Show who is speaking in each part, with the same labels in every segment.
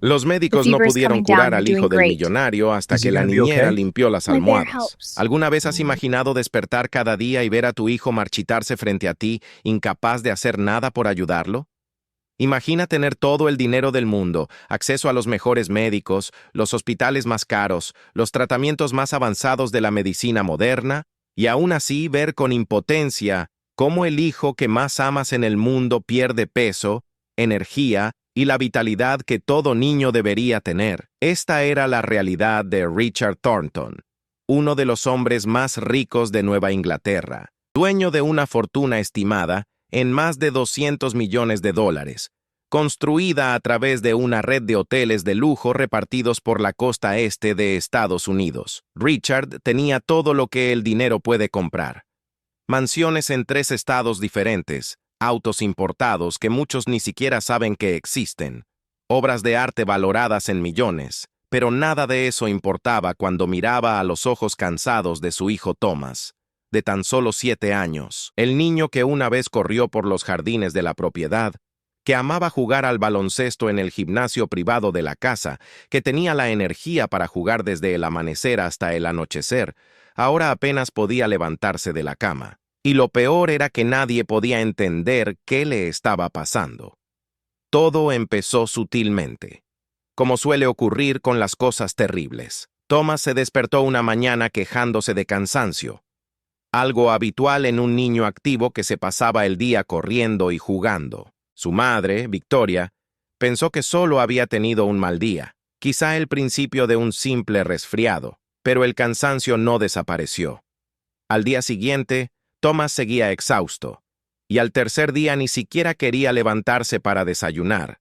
Speaker 1: Los
Speaker 2: The
Speaker 1: médicos no
Speaker 2: fever is
Speaker 1: pudieron
Speaker 2: coming down.
Speaker 1: curar
Speaker 2: You're
Speaker 1: al
Speaker 2: doing
Speaker 1: hijo del
Speaker 2: great.
Speaker 1: millonario hasta
Speaker 3: Is he
Speaker 1: que la
Speaker 3: gonna be
Speaker 1: niñera
Speaker 3: okay?
Speaker 1: limpió las
Speaker 2: My bear
Speaker 1: almohadas.
Speaker 2: helps.
Speaker 1: ¿Alguna vez has imaginado despertar cada día y ver a tu hijo marchitarse frente a ti, incapaz de hacer nada por ayudarlo? Imagina tener todo el dinero del mundo, acceso a los mejores médicos, los hospitales más caros, los tratamientos más avanzados de la medicina moderna, y aún así ver con impotencia cómo el hijo que más amas en el mundo pierde peso, energía y la vitalidad que todo niño debería tener. Esta era la realidad de Richard Thornton, uno de los hombres más ricos de Nueva Inglaterra, dueño de una fortuna estimada en más de 200 millones de dólares, construida a través de una red de hoteles de lujo repartidos por la costa este de Estados Unidos. Richard tenía todo lo que el dinero puede comprar. Mansiones en 3 estados diferentes, autos importados que muchos ni siquiera saben que existen, obras de arte valoradas en millones, pero nada de eso importaba cuando miraba a los ojos cansados de su hijo Thomas, de tan solo 7 años, el niño que una vez corrió por los jardines de la propiedad, que amaba jugar al baloncesto en el gimnasio privado de la casa, que tenía la energía para jugar desde el amanecer hasta el anochecer, ahora apenas podía levantarse de la cama. Y lo peor era que nadie podía entender qué le estaba pasando. Todo empezó sutilmente, como suele ocurrir con las cosas terribles. Thomas se despertó una mañana quejándose de cansancio, algo habitual en un niño activo que se pasaba el día corriendo y jugando. Su madre, Victoria, pensó que solo había tenido un mal día, quizá el principio de un simple resfriado, pero el cansancio no desapareció. Al día siguiente, Thomas seguía exhausto, y al tercer día ni siquiera quería levantarse para desayunar,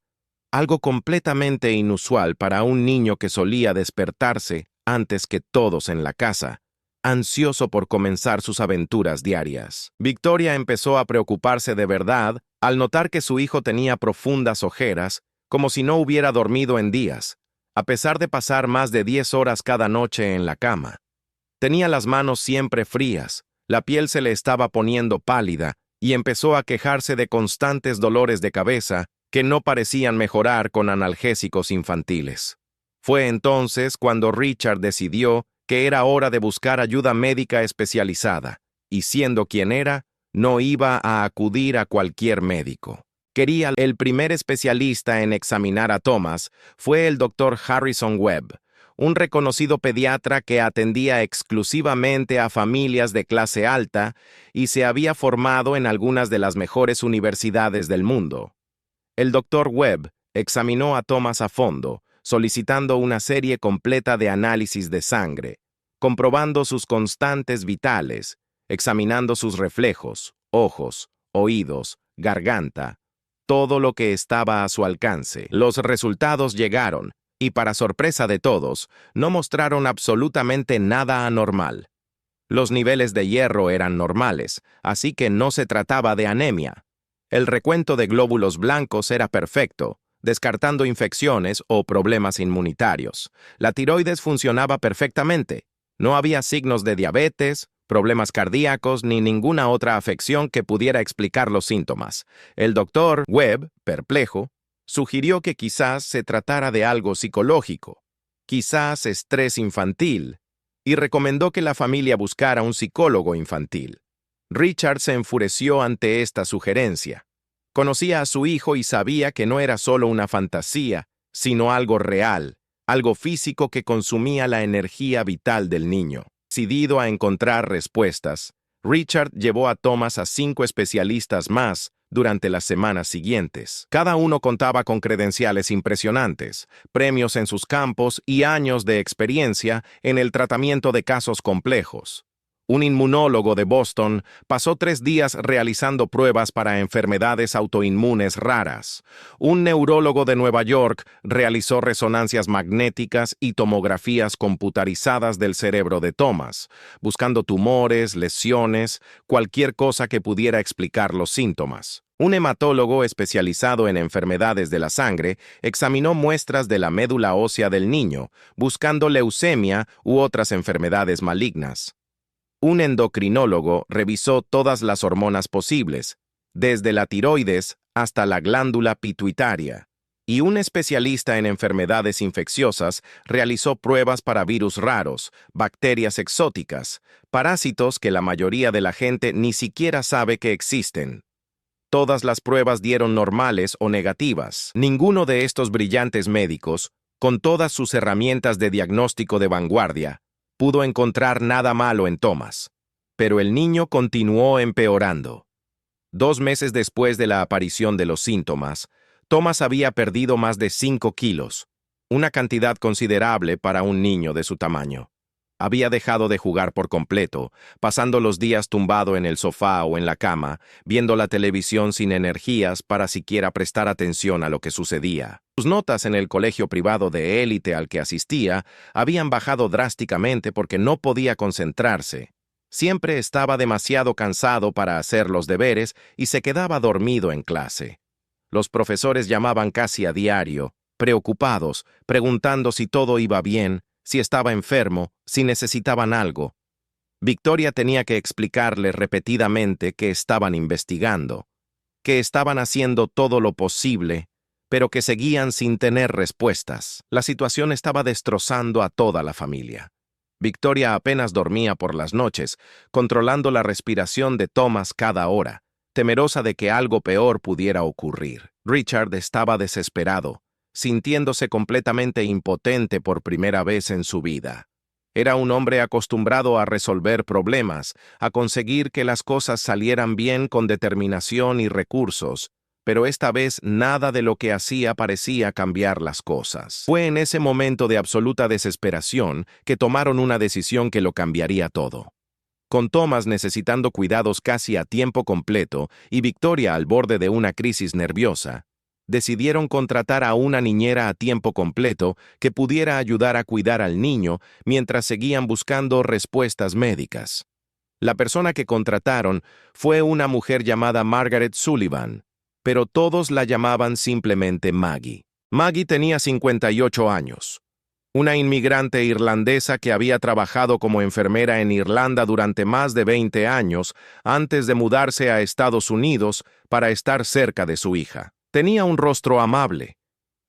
Speaker 1: algo completamente inusual para un niño que solía despertarse antes que todos en la casa, ansioso por comenzar sus aventuras diarias. Victoria empezó a preocuparse de verdad al notar que su hijo tenía profundas ojeras, como si no hubiera dormido en días, a pesar de pasar más de 10 horas cada noche en la cama. Tenía las manos siempre frías, la piel se le estaba poniendo pálida y empezó a quejarse de constantes dolores de cabeza que no parecían mejorar con analgésicos infantiles. Fue entonces cuando Richard decidió que era hora de buscar ayuda médica especializada, y siendo quien era, no iba a acudir a cualquier médico. El primer especialista en examinar a Thomas fue el Dr. Harrison Webb, un reconocido pediatra que atendía exclusivamente a familias de clase alta y se había formado en algunas de las mejores universidades del mundo. El Dr. Webb examinó a Thomas a fondo, solicitando una serie completa de análisis de sangre, comprobando sus constantes vitales, examinando sus reflejos, ojos, oídos, garganta, todo lo que estaba a su alcance. Los resultados llegaron, y para sorpresa de todos, no mostraron absolutamente nada anormal. Los niveles de hierro eran normales, así que no se trataba de anemia. El recuento de glóbulos blancos era perfecto, descartando infecciones o problemas inmunitarios. La tiroides funcionaba perfectamente. No había signos de diabetes, problemas cardíacos ni ninguna otra afección que pudiera explicar los síntomas. El doctor Webb, perplejo, sugirió que quizás se tratara de algo psicológico, quizás estrés infantil, y recomendó que la familia buscara un psicólogo infantil. Richard se enfureció ante esta sugerencia. Conocía a su hijo y sabía que no era solo una fantasía, sino algo real, algo físico que consumía la energía vital del niño. Decidido a encontrar respuestas, Richard llevó a Thomas a 5 especialistas más durante las semanas siguientes. Cada uno contaba con credenciales impresionantes, premios en sus campos y años de experiencia en el tratamiento de casos complejos. Un inmunólogo de Boston pasó 3 días realizando pruebas para enfermedades autoinmunes raras. Un neurólogo de Nueva York realizó resonancias magnéticas y tomografías computarizadas del cerebro de Thomas, buscando tumores, lesiones, cualquier cosa que pudiera explicar los síntomas. Un hematólogo especializado en enfermedades de la sangre examinó muestras de la médula ósea del niño, buscando leucemia u otras enfermedades malignas. Un endocrinólogo revisó todas las hormonas posibles, desde la tiroides hasta la glándula pituitaria, y un especialista en enfermedades infecciosas realizó pruebas para virus raros, bacterias exóticas, parásitos que la mayoría de la gente ni siquiera sabe que existen. Todas las pruebas dieron normales o negativas. Ninguno de estos brillantes médicos, con todas sus herramientas de diagnóstico de vanguardia, pudo encontrar nada malo en Thomas. Pero el niño continuó empeorando. 2 meses después de la aparición de los síntomas, Thomas había perdido más de 5 kilos, una cantidad considerable para un niño de su tamaño. Había dejado de jugar por completo, pasando los días tumbado en el sofá o en la cama, viendo la televisión sin energías para siquiera prestar atención a lo que sucedía. Sus notas en el colegio privado de élite al que asistía habían bajado drásticamente porque no podía concentrarse. Siempre estaba demasiado cansado para hacer los deberes y se quedaba dormido en clase. Los profesores llamaban casi a diario, preocupados, preguntando si todo iba bien, si estaba enfermo, si necesitaban algo. Victoria tenía que explicarle repetidamente que estaban investigando, que estaban haciendo todo lo posible, pero que seguían sin tener respuestas. La situación estaba destrozando a toda la familia. Victoria apenas dormía por las noches, controlando la respiración de Thomas cada hora, temerosa de que algo peor pudiera ocurrir. Richard estaba desesperado, sintiéndose completamente impotente por primera vez en su vida. Era un hombre acostumbrado a resolver problemas, a conseguir que las cosas salieran bien con determinación y recursos, pero esta vez nada de lo que hacía parecía cambiar las cosas. Fue en ese momento de absoluta desesperación que tomaron una decisión que lo cambiaría todo. Con Thomas necesitando cuidados casi a tiempo completo y Victoria al borde de una crisis nerviosa, decidieron contratar a una niñera a tiempo completo que pudiera ayudar a cuidar al niño mientras seguían buscando respuestas médicas. La persona que contrataron fue una mujer llamada Margaret Sullivan, pero todos la llamaban simplemente Maggie. Maggie tenía 58 años. Una inmigrante irlandesa que había trabajado como enfermera en Irlanda durante más de 20 años antes de mudarse a Estados Unidos para estar cerca de su hija. Tenía un rostro amable,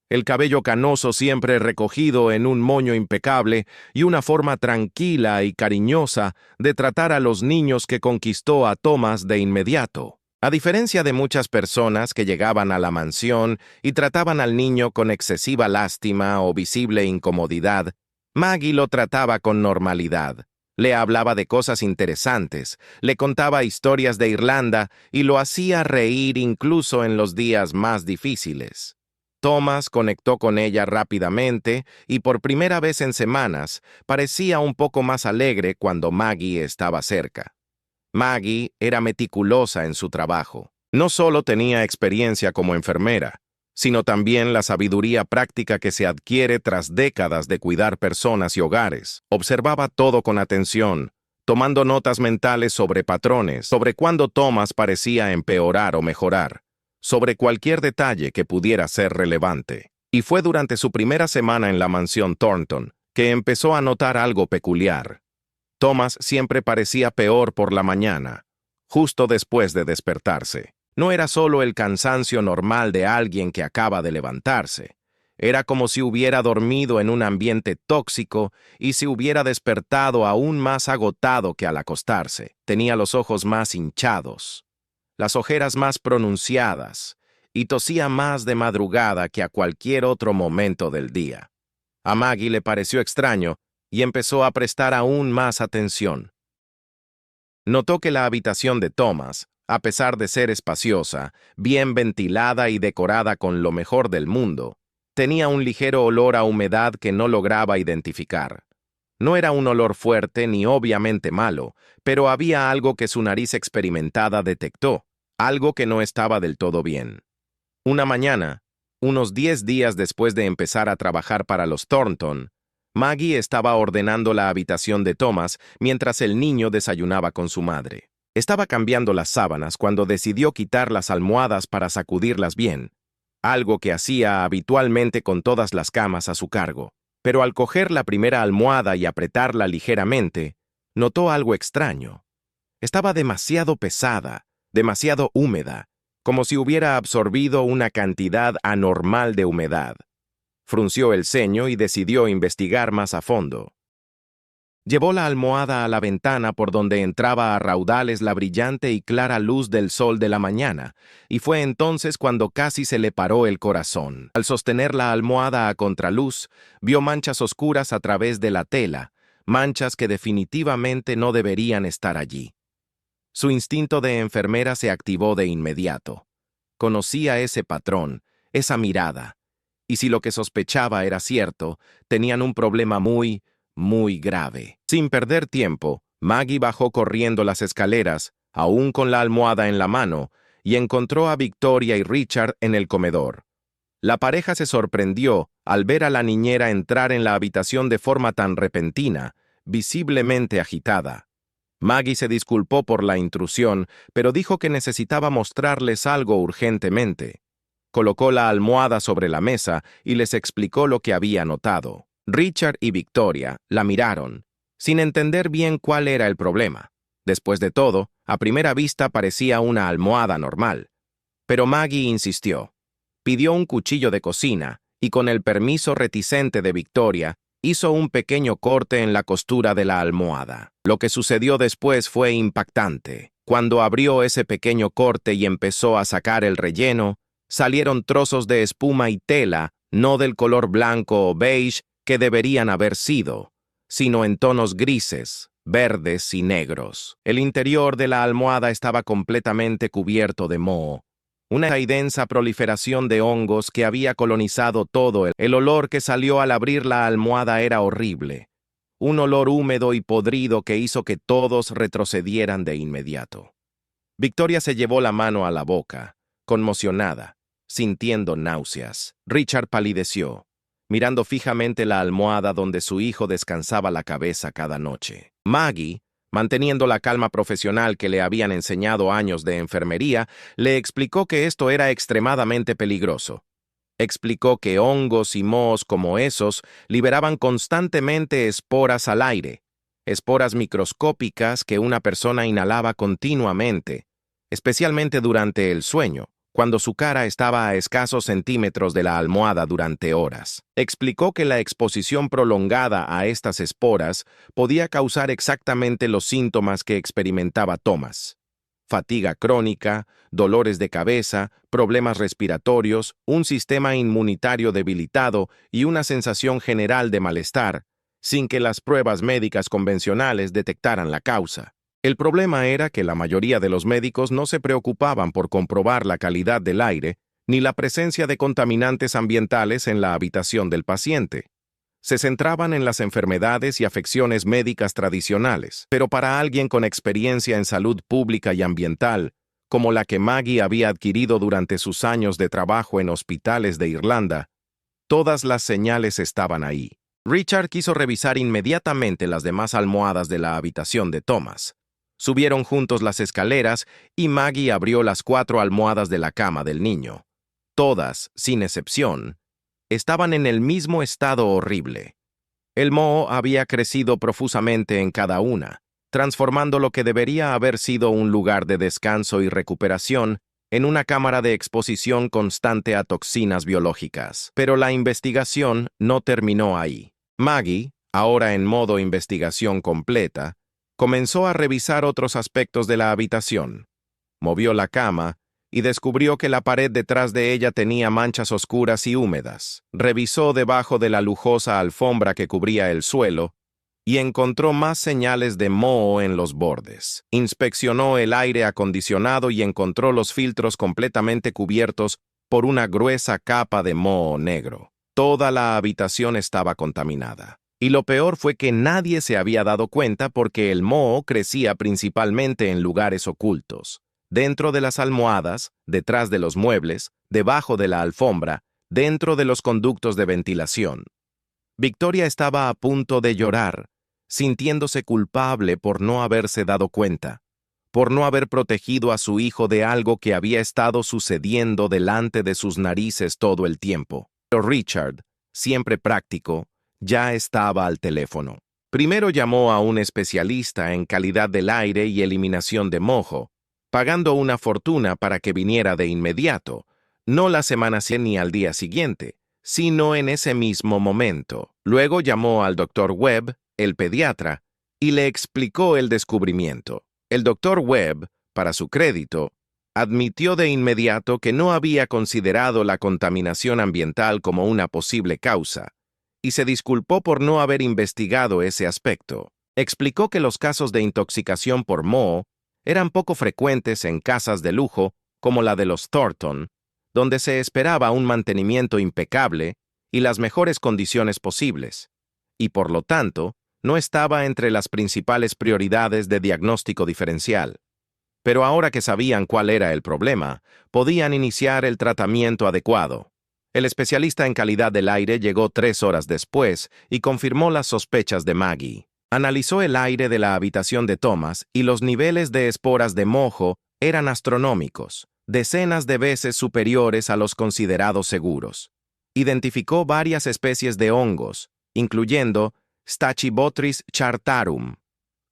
Speaker 1: el cabello canoso siempre recogido en un moño impecable y una forma tranquila y cariñosa de tratar a los niños que conquistó a Thomas de inmediato. A diferencia de muchas personas que llegaban a la mansión y trataban al niño con excesiva lástima o visible incomodidad, Maggie lo trataba con normalidad. Le hablaba de cosas interesantes, le contaba historias de Irlanda y lo hacía reír incluso en los días más difíciles. Thomas conectó con ella rápidamente y por primera vez en semanas parecía un poco más alegre cuando Maggie estaba cerca. Maggie era meticulosa en su trabajo. No solo tenía experiencia como enfermera, sino también la sabiduría práctica que se adquiere tras décadas de cuidar personas y hogares. Observaba todo con atención, tomando notas mentales sobre patrones, sobre cuándo Thomas parecía empeorar o mejorar, sobre cualquier detalle que pudiera ser relevante. Y fue durante su primera semana en la mansión Thornton que empezó a notar algo peculiar. Thomas siempre parecía peor por la mañana, justo después de despertarse. No era solo el cansancio normal de alguien que acaba de levantarse. Era como si hubiera dormido en un ambiente tóxico y se hubiera despertado aún más agotado que al acostarse. Tenía los ojos más hinchados, las ojeras más pronunciadas y tosía más de madrugada que a cualquier otro momento del día. A Maggie le pareció extraño y empezó a prestar aún más atención. Notó que la habitación de Thomas, a pesar de ser espaciosa, bien ventilada y decorada con lo mejor del mundo, tenía un ligero olor a humedad que no lograba identificar. No era un olor fuerte ni obviamente malo, pero había algo que su nariz experimentada detectó, algo que no estaba del todo bien. Una mañana, unos 10 días después de empezar a trabajar para los Thornton, Maggie estaba ordenando la habitación de Thomas mientras el niño desayunaba con su madre. Estaba cambiando las sábanas cuando decidió quitar las almohadas para sacudirlas bien, algo que hacía habitualmente con todas las camas a su cargo. Pero al coger la primera almohada y apretarla ligeramente, notó algo extraño. Estaba demasiado pesada, demasiado húmeda, como si hubiera absorbido una cantidad anormal de humedad. Frunció el ceño y decidió investigar más a fondo. Llevó la almohada a la ventana por donde entraba a raudales la brillante y clara luz del sol de la mañana, y fue entonces cuando casi se le paró el corazón. Al sostener la almohada a contraluz, vio manchas oscuras a través de la tela, manchas que definitivamente no deberían estar allí. Su instinto de enfermera se activó de inmediato. Conocía ese patrón, esa mirada, y si lo que sospechaba era cierto, tenían un problema muy grave. Sin perder tiempo, Maggie bajó corriendo las escaleras, aún con la almohada en la mano, y encontró a Victoria y Richard en el comedor. La pareja se sorprendió al ver a la niñera entrar en la habitación de forma tan repentina, visiblemente agitada. Maggie se disculpó por la intrusión, pero dijo que necesitaba mostrarles algo urgentemente. Colocó la almohada sobre la mesa y les explicó lo que había notado. Richard y Victoria la miraron, sin entender bien cuál era el problema. Después de todo, a primera vista parecía una almohada normal. Pero Maggie insistió. Pidió un cuchillo de cocina y, con el permiso reticente de Victoria, hizo un pequeño corte en la costura de la almohada. Lo que sucedió después fue impactante. Cuando abrió ese pequeño corte y empezó a sacar el relleno, salieron trozos de espuma y tela, no del color blanco o beige que deberían haber sido, sino en tonos grises, verdes y negros. El interior de la almohada estaba completamente cubierto de moho, una densa proliferación de hongos que había colonizado todo. El olor que salió al abrir la almohada era horrible, un olor húmedo y podrido que hizo que todos retrocedieran de inmediato. Victoria se llevó la mano a la boca, conmocionada, sintiendo náuseas. Richard palideció, mirando fijamente la almohada donde su hijo descansaba la cabeza cada noche. Maggie, manteniendo la calma profesional que le habían enseñado años de enfermería, le explicó que esto era extremadamente peligroso. Explicó que hongos y mohos como esos liberaban constantemente esporas al aire, esporas microscópicas que una persona inhalaba continuamente, especialmente durante el sueño, cuando su cara estaba a escasos centímetros de la almohada durante horas. Explicó que la exposición prolongada a estas esporas podía causar exactamente los síntomas que experimentaba Thomas: fatiga crónica, dolores de cabeza, problemas respiratorios, un sistema inmunitario debilitado y una sensación general de malestar, sin que las pruebas médicas convencionales detectaran la causa. El problema era que la mayoría de los médicos no se preocupaban por comprobar la calidad del aire ni la presencia de contaminantes ambientales en la habitación del paciente. Se centraban en las enfermedades y afecciones médicas tradicionales, pero para alguien con experiencia en salud pública y ambiental, como la que Maggie había adquirido durante sus años de trabajo en hospitales de Irlanda, todas las señales estaban ahí. Richard quiso revisar inmediatamente las demás almohadas de la habitación de Thomas. Subieron juntos las escaleras y Maggie abrió las 4 almohadas de la cama del niño. Todas, sin excepción, estaban en el mismo estado horrible. El moho había crecido profusamente en cada una, transformando lo que debería haber sido un lugar de descanso y recuperación en una cámara de exposición constante a toxinas biológicas. Pero la investigación no terminó ahí. Maggie, ahora en modo investigación completa, comenzó a revisar otros aspectos de la habitación. Movió la cama y descubrió que la pared detrás de ella tenía manchas oscuras y húmedas. Revisó debajo de la lujosa alfombra que cubría el suelo y encontró más señales de moho en los bordes. Inspeccionó el aire acondicionado y encontró los filtros completamente cubiertos por una gruesa capa de moho negro. Toda la habitación estaba contaminada. Y lo peor fue que nadie se había dado cuenta porque el moho crecía principalmente en lugares ocultos: dentro de las almohadas, detrás de los muebles, debajo de la alfombra, dentro de los conductos de ventilación. Victoria estaba a punto de llorar, sintiéndose culpable por no haberse dado cuenta, por no haber protegido a su hijo de algo que había estado sucediendo delante de sus narices todo el tiempo. Pero Richard, siempre práctico, ya estaba al teléfono. Primero llamó a un especialista en calidad del aire y eliminación de moho, pagando una fortuna para que viniera de inmediato, no la semana siguiente ni al día siguiente, sino en ese mismo momento. Luego llamó al Dr. Webb, el pediatra, y le explicó el descubrimiento. El Dr. Webb, para su crédito, admitió de inmediato que no había considerado la contaminación ambiental como una posible causa, y se disculpó por no haber investigado ese aspecto. Explicó que los casos de intoxicación por moho eran poco frecuentes en casas de lujo como la de los Thornton, donde se esperaba un mantenimiento impecable y las mejores condiciones posibles, y por lo tanto, no estaba entre las principales prioridades de diagnóstico diferencial. Pero ahora que sabían cuál era el problema, podían iniciar el tratamiento adecuado. El especialista en calidad del aire llegó 3 horas después y confirmó las sospechas de Maggie. Analizó el aire de la habitación de Thomas y los niveles de esporas de moho eran astronómicos, decenas de veces superiores a los considerados seguros. Identificó varias especies de hongos, incluyendo Stachybotrys chartarum,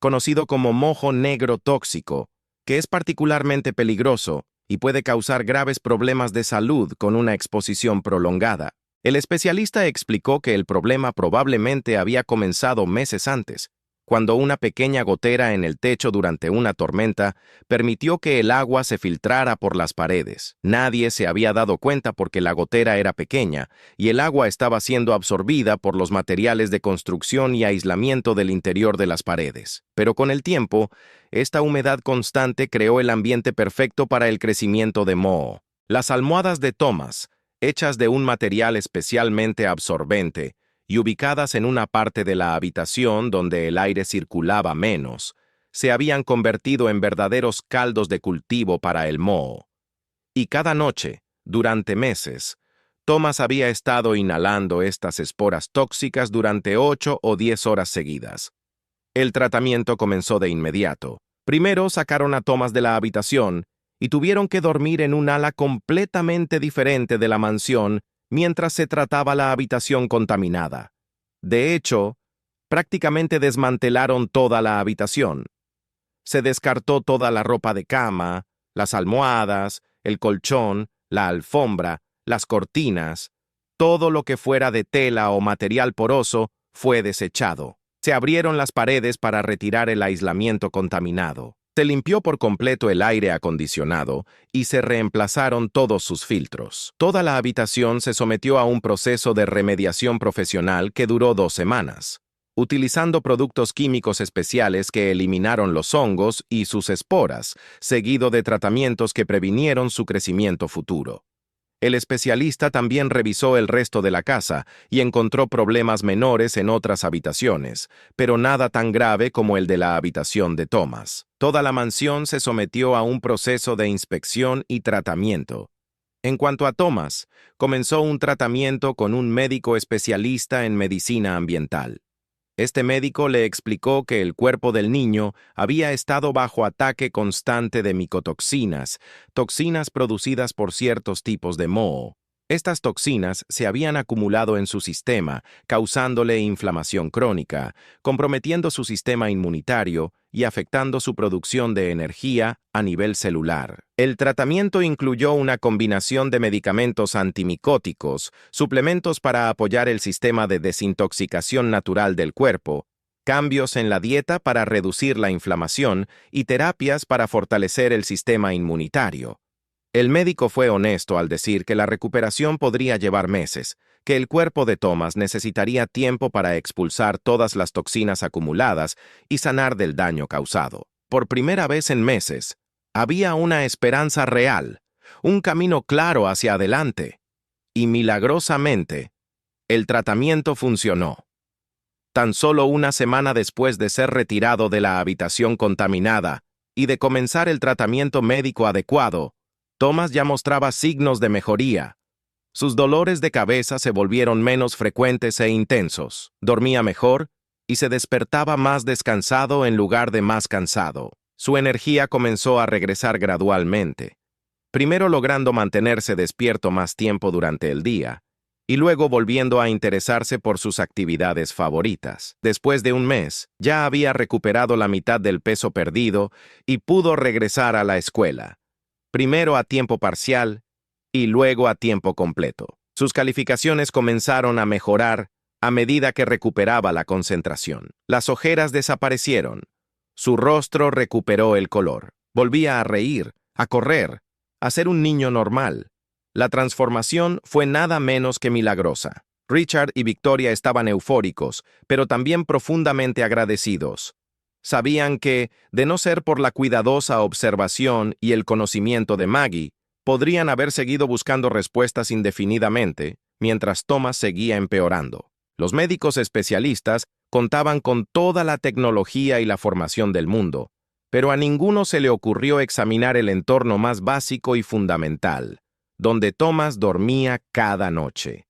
Speaker 1: conocido como moho negro tóxico, que es particularmente peligroso y puede causar graves problemas de salud con una exposición prolongada. El especialista explicó que el problema probablemente había comenzado meses antes, cuando una pequeña gotera en el techo durante una tormenta permitió que el agua se filtrara por las paredes. Nadie se había dado cuenta porque la gotera era pequeña y el agua estaba siendo absorbida por los materiales de construcción y aislamiento del interior de las paredes. Pero con el tiempo, esta humedad constante creó el ambiente perfecto para el crecimiento de moho. Las almohadas de Thomas, hechas de un material especialmente absorbente y ubicadas en una parte de la habitación donde el aire circulaba menos, se habían convertido en verdaderos caldos de cultivo para el moho. Y cada noche, durante meses, Thomas había estado inhalando estas esporas tóxicas durante 8 o 10 horas seguidas. El tratamiento comenzó de inmediato. Primero sacaron a Thomas de la habitación y tuvieron que dormir en un ala completamente diferente de la mansión mientras se trataba la habitación contaminada. De hecho, prácticamente desmantelaron toda la habitación. Se descartó toda la ropa de cama, las almohadas, el colchón, la alfombra, las cortinas, todo lo que fuera de tela o material poroso fue desechado. Se abrieron las paredes para retirar el aislamiento contaminado. Se limpió por completo el aire acondicionado y se reemplazaron todos sus filtros. Toda la habitación se sometió a un proceso de remediación profesional que duró 2 semanas, utilizando productos químicos especiales que eliminaron los hongos y sus esporas, seguido de tratamientos que previnieron su crecimiento futuro. El especialista también revisó el resto de la casa y encontró problemas menores en otras habitaciones, pero nada tan grave como el de la habitación de Thomas. Toda la mansión se sometió a un proceso de inspección y tratamiento. En cuanto a Thomas, comenzó un tratamiento con un médico especialista en medicina ambiental. Este médico le explicó que el cuerpo del niño había estado bajo ataque constante de micotoxinas, toxinas producidas por ciertos tipos de moho. Estas toxinas se habían acumulado en su sistema, causándole inflamación crónica, comprometiendo su sistema inmunitario y afectando su producción de energía a nivel celular. El tratamiento incluyó una combinación de medicamentos antimicóticos, suplementos para apoyar el sistema de desintoxicación natural del cuerpo, cambios en la dieta para reducir la inflamación y terapias para fortalecer el sistema inmunitario. El médico fue honesto al decir que la recuperación podría llevar meses, que el cuerpo de Thomas necesitaría tiempo para expulsar todas las toxinas acumuladas y sanar del daño causado. Por primera vez en meses, había una esperanza real, un camino claro hacia adelante. Y milagrosamente, el tratamiento funcionó. Tan solo una semana después de ser retirado de la habitación contaminada y de comenzar el tratamiento médico adecuado, Thomas ya mostraba signos de mejoría. Sus dolores de cabeza se volvieron menos frecuentes e intensos, dormía mejor y se despertaba más descansado en lugar de más cansado. Su energía comenzó a regresar gradualmente, primero logrando mantenerse despierto más tiempo durante el día, y luego volviendo a interesarse por sus actividades favoritas. Después de un mes, ya había recuperado la mitad del peso perdido y pudo regresar a la escuela, primero a tiempo parcial y luego a tiempo completo. Sus calificaciones comenzaron a mejorar a medida que recuperaba la concentración. Las ojeras desaparecieron. Su rostro recuperó el color. Volvía a reír, a correr, a ser un niño normal. La transformación fue nada menos que milagrosa. Richard y Victoria estaban eufóricos, pero también profundamente agradecidos. Sabían que, de no ser por la cuidadosa observación y el conocimiento de Maggie, podrían haber seguido buscando respuestas indefinidamente, mientras Thomas seguía empeorando. Los médicos especialistas contaban con toda la tecnología y la formación del mundo, pero a ninguno se le ocurrió examinar el entorno más básico y fundamental, donde Thomas dormía cada noche.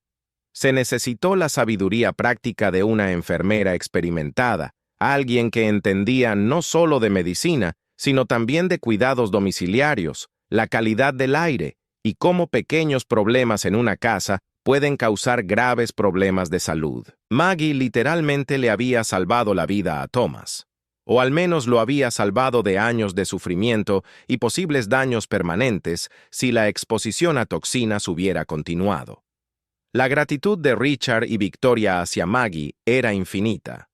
Speaker 1: Se necesitó la sabiduría práctica de una enfermera experimentada, alguien que entendía no solo de medicina, sino también de cuidados domiciliarios, la calidad del aire y cómo pequeños problemas en una casa pueden causar graves problemas de salud. Maggie literalmente le había salvado la vida a Thomas, o al menos lo había salvado de años de sufrimiento y posibles daños permanentes si la exposición a toxinas hubiera continuado. La gratitud de Richard y Victoria hacia Maggie era infinita.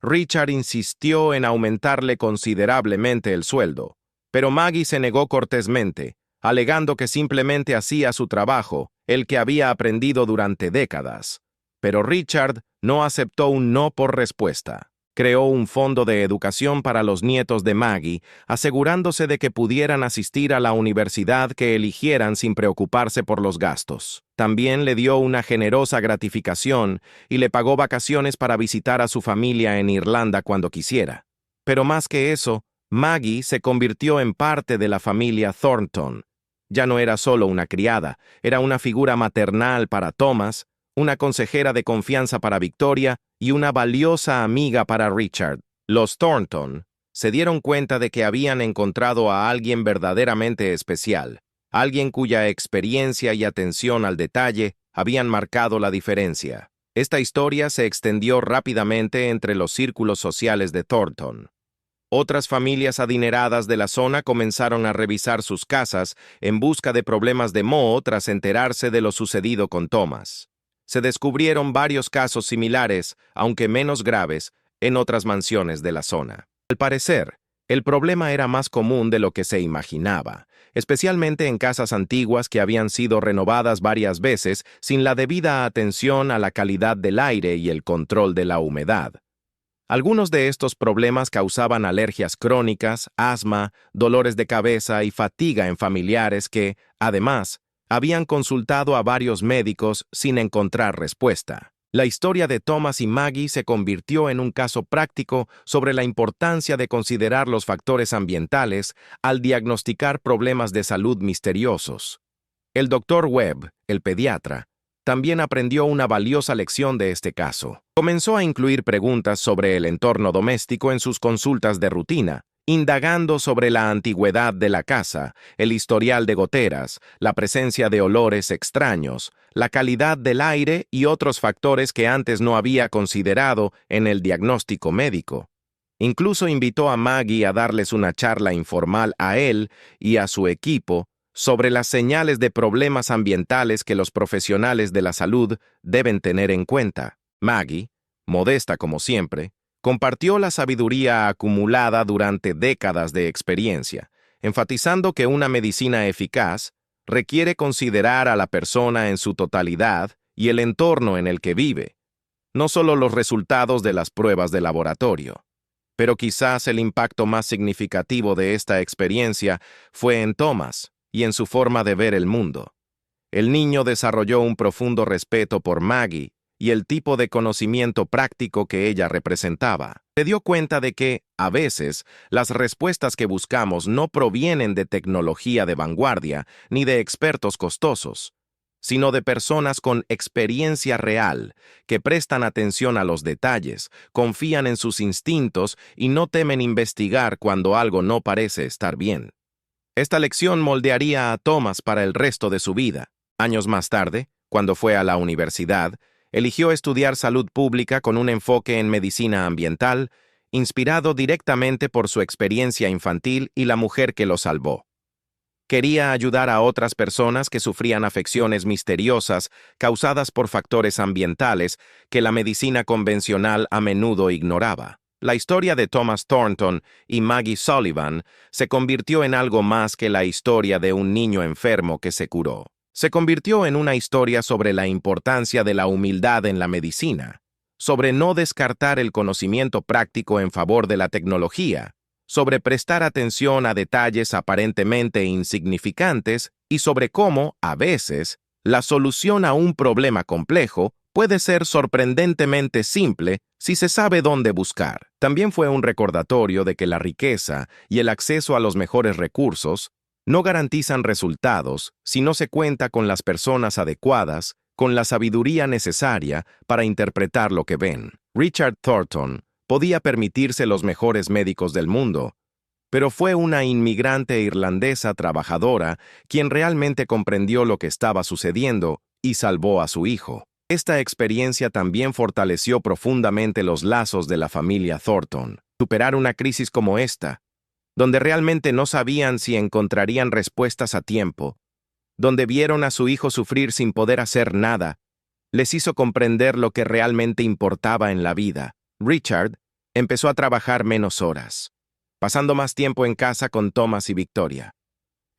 Speaker 1: Richard insistió en aumentarle considerablemente el sueldo, pero Maggie se negó cortésmente, alegando que simplemente hacía su trabajo, el que había aprendido durante décadas. Pero Richard no aceptó un no por respuesta. Creó un fondo de educación para los nietos de Maggie, asegurándose de que pudieran asistir a la universidad que eligieran sin preocuparse por los gastos. También le dio una generosa gratificación y le pagó vacaciones para visitar a su familia en Irlanda cuando quisiera. Pero más que eso, Maggie se convirtió en parte de la familia Thornton. Ya no era solo una criada, era una figura maternal para Thomas, una consejera de confianza para Victoria y una valiosa amiga para Richard. Los Thornton se dieron cuenta de que habían encontrado a alguien verdaderamente especial, alguien cuya experiencia y atención al detalle habían marcado la diferencia. Esta historia se extendió rápidamente entre los círculos sociales de Thornton. Otras familias adineradas de la zona comenzaron a revisar sus casas en busca de problemas de moho tras enterarse de lo sucedido con Thomas. Se descubrieron varios casos similares, aunque menos graves, en otras mansiones de la zona. Al parecer, el problema era más común de lo que se imaginaba, especialmente en casas antiguas que habían sido renovadas varias veces sin la debida atención a la calidad del aire y el control de la humedad. Algunos de estos problemas causaban alergias crónicas, asma, dolores de cabeza y fatiga en familiares que, además, habían consultado a varios médicos sin encontrar respuesta. La historia de Thomas y Maggie se convirtió en un caso práctico sobre la importancia de considerar los factores ambientales al diagnosticar problemas de salud misteriosos. El Dr. Webb, el pediatra, también aprendió una valiosa lección de este caso. Comenzó a incluir preguntas sobre el entorno doméstico en sus consultas de rutina, indagando sobre la antigüedad de la casa, el historial de goteras, la presencia de olores extraños, la calidad del aire y otros factores que antes no había considerado en el diagnóstico médico. Incluso invitó a Maggie a darles una charla informal a él y a su equipo sobre las señales de problemas ambientales que los profesionales de la salud deben tener en cuenta. Maggie, modesta como siempre, compartió la sabiduría acumulada durante décadas de experiencia, enfatizando que una medicina eficaz requiere considerar a la persona en su totalidad y el entorno en el que vive, no solo los resultados de las pruebas de laboratorio. Pero quizás el impacto más significativo de esta experiencia fue en Thomas y en su forma de ver el mundo. El niño desarrolló un profundo respeto por Maggie y el tipo de conocimiento práctico que ella representaba. Se dio cuenta de que, a veces, las respuestas que buscamos no provienen de tecnología de vanguardia ni de expertos costosos, sino de personas con experiencia real, que prestan atención a los detalles, confían en sus instintos y no temen investigar cuando algo no parece estar bien. Esta lección moldearía a Thomas para el resto de su vida. Años más tarde, Cuando fue a la universidad, eligió estudiar salud pública con un enfoque en medicina ambiental, inspirado directamente por su experiencia infantil y la mujer que lo salvó. Quería ayudar a otras personas que sufrían afecciones misteriosas causadas por factores ambientales que la medicina convencional a menudo ignoraba. La historia de Thomas Thornton y Maggie Sullivan se convirtió en algo más que la historia de un niño enfermo que se curó. Se convirtió en una historia sobre la importancia de la humildad en la medicina, sobre no descartar el conocimiento práctico en favor de la tecnología, sobre prestar atención a detalles aparentemente insignificantes y sobre cómo, a veces, la solución a un problema complejo puede ser sorprendentemente simple si se sabe dónde buscar. También fue un recordatorio de que la riqueza y el acceso a los mejores recursos no garantizan resultados si no se cuenta con las personas adecuadas, con la sabiduría necesaria para interpretar lo que ven. Richard Thornton podía permitirse los mejores médicos del mundo, pero fue una inmigrante irlandesa trabajadora quien realmente comprendió lo que estaba sucediendo y salvó a su hijo. Esta experiencia también fortaleció profundamente los lazos de la familia Thornton. Superar una crisis como esta, donde realmente no sabían si encontrarían respuestas a tiempo, donde vieron a su hijo sufrir sin poder hacer nada, les hizo comprender lo que realmente importaba en la vida. Richard empezó a trabajar menos horas, pasando más tiempo en casa con Thomas y Victoria.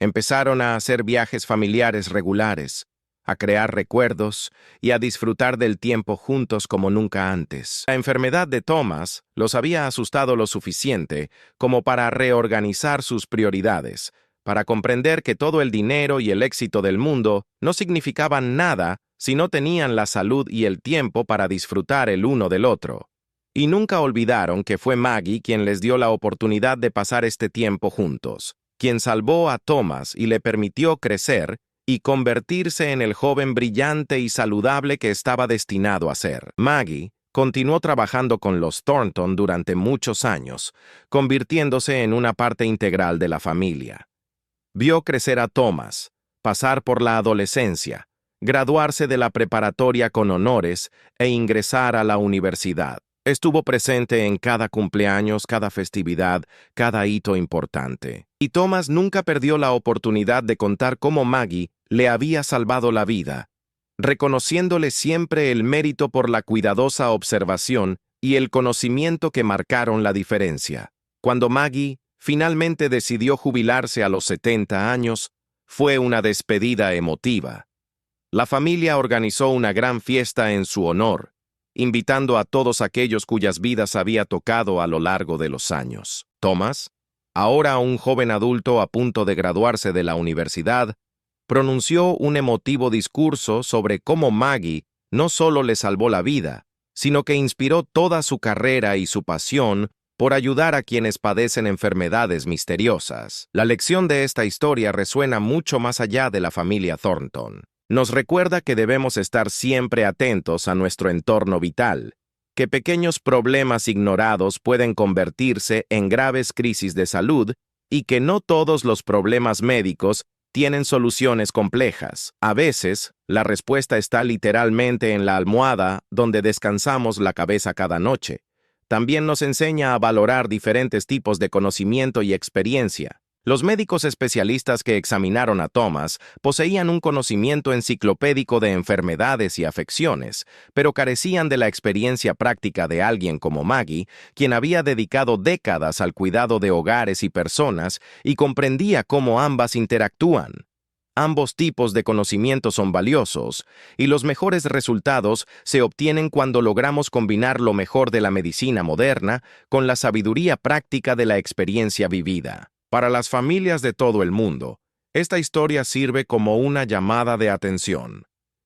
Speaker 1: Empezaron a hacer viajes familiares regulares, a crear recuerdos y a disfrutar del tiempo juntos como nunca antes. La enfermedad de Thomas los había asustado lo suficiente como para reorganizar sus prioridades, para comprender que todo el dinero y el éxito del mundo no significaban nada si no tenían la salud y el tiempo para disfrutar el uno del otro. Y nunca olvidaron que fue Maggie quien les dio la oportunidad de pasar este tiempo juntos, quien salvó a Thomas y le permitió crecer y convertirse en el joven brillante y saludable que estaba destinado a ser. Maggie continuó trabajando con los Thornton durante muchos años, convirtiéndose en una parte integral de la familia. Vio crecer a Thomas, pasar por la adolescencia, graduarse de la preparatoria con honores e ingresar a la universidad. Estuvo presente en cada cumpleaños, cada festividad, cada hito importante. Y Thomas nunca perdió la oportunidad de contar cómo Maggie le había salvado la vida, reconociéndole siempre el mérito por la cuidadosa observación y el conocimiento que marcaron la diferencia. Cuando Maggie finalmente decidió jubilarse a los 70 años, fue una despedida emotiva. La familia organizó una gran fiesta en su honor, invitando a todos aquellos cuyas vidas había tocado a lo largo de los años. Thomas, ahora un joven adulto a punto de graduarse de la universidad, pronunció un emotivo discurso sobre cómo Maggie no solo le salvó la vida, sino que inspiró toda su carrera y su pasión por ayudar a quienes padecen enfermedades misteriosas. La lección de esta historia resuena mucho más allá de la familia Thornton. Nos recuerda que debemos estar siempre atentos a nuestro entorno vital, que pequeños problemas ignorados pueden convertirse en graves crisis de salud y que no todos los problemas médicos tienen soluciones complejas. A veces, la respuesta está literalmente en la almohada donde descansamos la cabeza cada noche. También nos enseña a valorar diferentes tipos de conocimiento y experiencia. Los médicos especialistas que examinaron a Thomas poseían un conocimiento enciclopédico de enfermedades y afecciones, pero carecían de la experiencia práctica de alguien como Maggie, quien había dedicado décadas al cuidado de hogares y personas y comprendía cómo ambas interactúan. Ambos tipos de conocimiento son valiosos, y los mejores resultados se obtienen cuando logramos combinar lo mejor de la medicina moderna con la sabiduría práctica de la experiencia vivida. Para las familias de todo el mundo, esta historia sirve como una llamada de atención.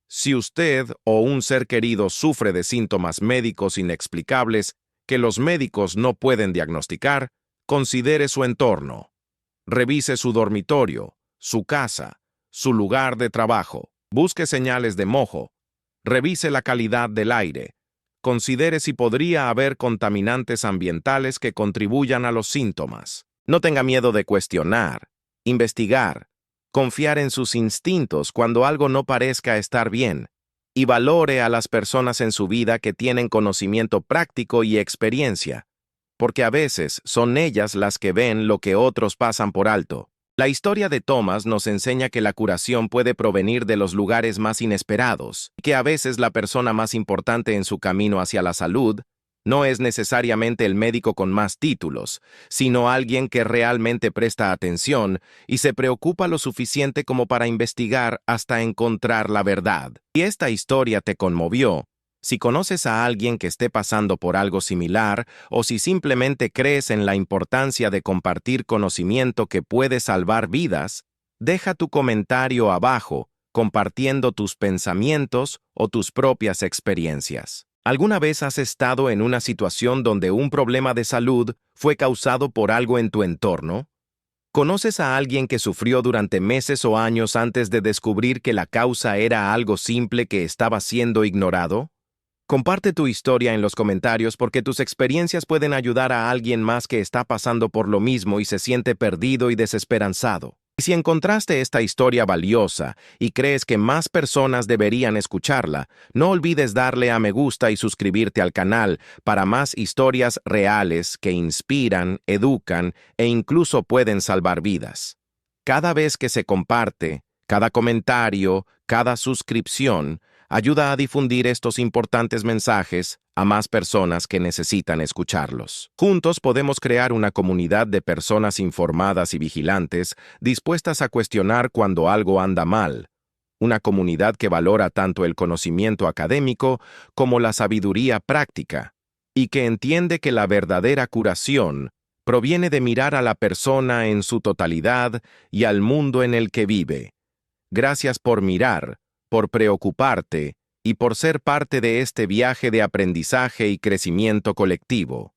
Speaker 1: Si usted o un ser querido sufre de síntomas médicos inexplicables que los médicos no pueden diagnosticar, considere su entorno. Revise su dormitorio, su casa, su lugar de trabajo. Busque señales de mojo. Revise la calidad del aire. Considere si podría haber contaminantes ambientales que contribuyan a los síntomas. No tenga miedo de cuestionar, investigar confiar en sus instintos cuando algo no parezca estar bien, y valore a las personas en su vida que tienen conocimiento práctico y experiencia, porque a veces son ellas las que ven lo que otros pasan por alto. La historia de Thomas nos enseña que la curación puede provenir de los lugares más inesperados, y que a veces la persona más importante en su camino hacia la salud no es necesariamente el médico con más títulos, sino alguien que realmente presta atención y se preocupa lo suficiente como para investigar hasta encontrar la verdad. Si esta historia te conmovió, si conoces a alguien que esté pasando por algo similar o si simplemente crees en la importancia de compartir conocimiento que puede salvar vidas, deja tu comentario abajo, compartiendo tus pensamientos o tus propias experiencias. ¿Alguna vez has estado en una situación donde un problema de salud fue causado por algo en tu entorno? ¿Conoces a alguien que sufrió durante meses o años antes de descubrir que la causa era algo simple que estaba siendo ignorado? Comparte tu historia en los comentarios porque tus experiencias pueden ayudar a alguien más que está pasando por lo mismo y se siente perdido y desesperanzado. Y si encontraste esta historia valiosa y crees que más personas deberían escucharla, no olvides darle a me gusta y suscribirte al canal para más historias reales que inspiran, educan e incluso pueden salvar vidas. Cada vez que se comparte, cada comentario, cada suscripción, ayuda a difundir estos importantes mensajes a más personas que necesitan escucharlos. Juntos podemos crear una comunidad de personas informadas y vigilantes, dispuestas a cuestionar cuando algo anda mal. Una comunidad que valora tanto el conocimiento académico como la sabiduría práctica, y que entiende que la verdadera curación proviene de mirar a la persona en su totalidad y al mundo en el que vive. Gracias por mirar, por preocuparte y por ser parte de este viaje de aprendizaje y crecimiento colectivo.